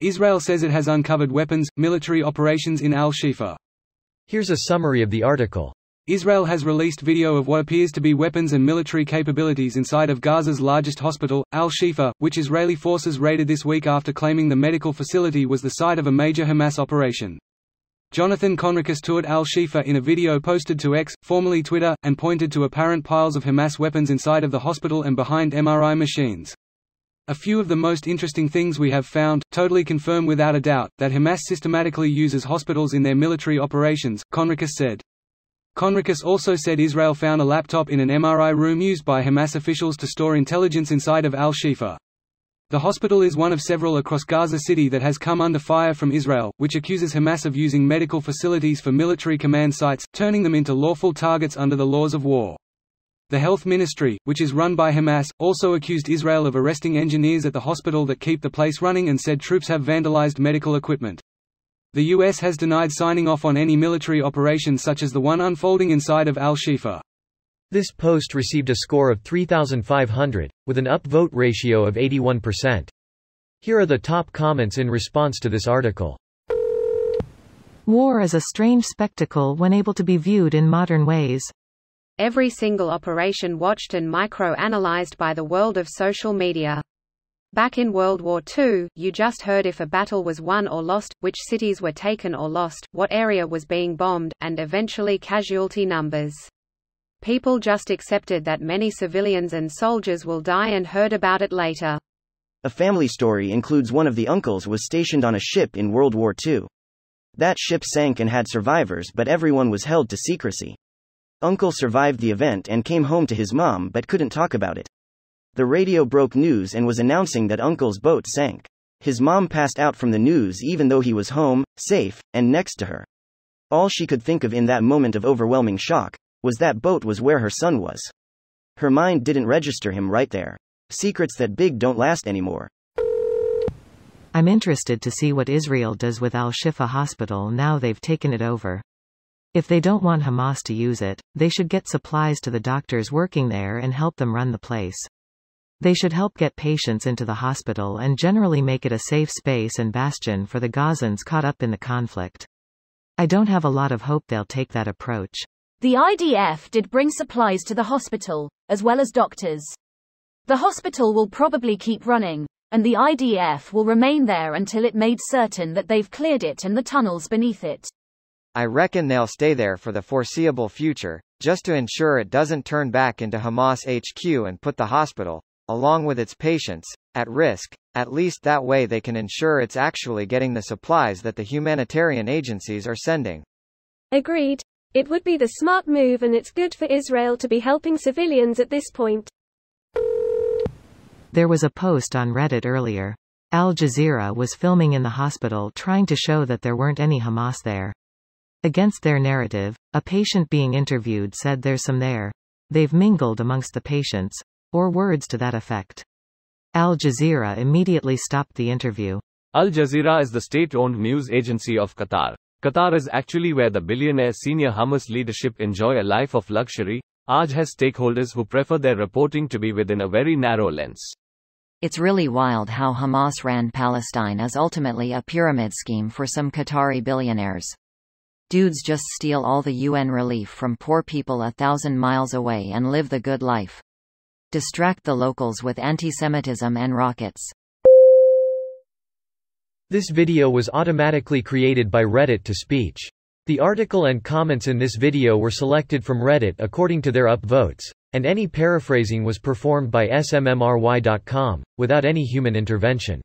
Israel says it has uncovered weapons, military operations in al-Shifa. Here's a summary of the article. Israel has released video of what appears to be weapons and military capabilities inside of Gaza's largest hospital, al-Shifa, which Israeli forces raided this week after claiming the medical facility was the site of a major Hamas operation. Jonathan Conricus toured al-Shifa in a video posted to X, formerly Twitter, and pointed to apparent piles of Hamas weapons inside of the hospital and behind MRI machines. A few of the most interesting things we have found, totally confirm without a doubt, that Hamas systematically uses hospitals in their military operations, Conricus said. Conricus also said Israel found a laptop in an MRI room used by Hamas officials to store intelligence inside of al-Shifa. The hospital is one of several across Gaza City that has come under fire from Israel, which accuses Hamas of using medical facilities for military command sites, turning them into lawful targets under the laws of war. The Health Ministry, which is run by Hamas, also accused Israel of arresting engineers at the hospital that keep the place running and said troops have vandalized medical equipment. The U.S. has denied signing off on any military operations such as the one unfolding inside of al-Shifa. This post received a score of 3,500, with an upvote ratio of 81%. Here are the top comments in response to this article. War is a strange spectacle when able to be viewed in modern ways. Every single operation watched and micro-analyzed by the world of social media. Back in World War II, you just heard if a battle was won or lost, which cities were taken or lost, what area was being bombed, and eventually casualty numbers. People just accepted that many civilians and soldiers will die and heard about it later. A family story includes one of the uncles was stationed on a ship in World War II. That ship sank and had survivors, but everyone was held to secrecy. Uncle survived the event and came home to his mom but couldn't talk about it. The radio broke news and was announcing that Uncle's boat sank. His mom passed out from the news even though he was home, safe, and next to her. All she could think of in that moment of overwhelming shock was that boat was where her son was. Her mind didn't register him right there. Secrets that big don't last anymore. I'm interested to see what Israel does with al-Shifa hospital now they've taken it over. If they don't want Hamas to use it, they should get supplies to the doctors working there and help them run the place. They should help get patients into the hospital and generally make it a safe space and bastion for the Gazans caught up in the conflict. I don't have a lot of hope they'll take that approach. The IDF did bring supplies to the hospital, as well as doctors. The hospital will probably keep running, and the IDF will remain there until it made certain that they've cleared it and the tunnels beneath it. I reckon they'll stay there for the foreseeable future, just to ensure it doesn't turn back into Hamas HQ and put the hospital, along with its patients, at risk. At least that way they can ensure it's actually getting the supplies that the humanitarian agencies are sending. Agreed. It would be the smart move, and it's good for Israel to be helping civilians at this point. There was a post on Reddit earlier. Al Jazeera was filming in the hospital trying to show that there weren't any Hamas there. Against their narrative, a patient being interviewed said there's some there. They've mingled amongst the patients, or words to that effect. Al Jazeera immediately stopped the interview. Al Jazeera is the state-owned news agency of Qatar. Qatar is actually where the billionaire senior Hamas leadership enjoy a life of luxury. AJ has stakeholders who prefer their reporting to be within a very narrow lens. It's really wild how Hamas ran Palestine as ultimately a pyramid scheme for some Qatari billionaires. Dudes just steal all the UN relief from poor people 1,000 miles away and live the good life. Distract the locals with anti-Semitism and rockets. This video was automatically created by Reddit to speech. The article and comments in this video were selected from Reddit according to their upvotes, and any paraphrasing was performed by smmry.com, without any human intervention.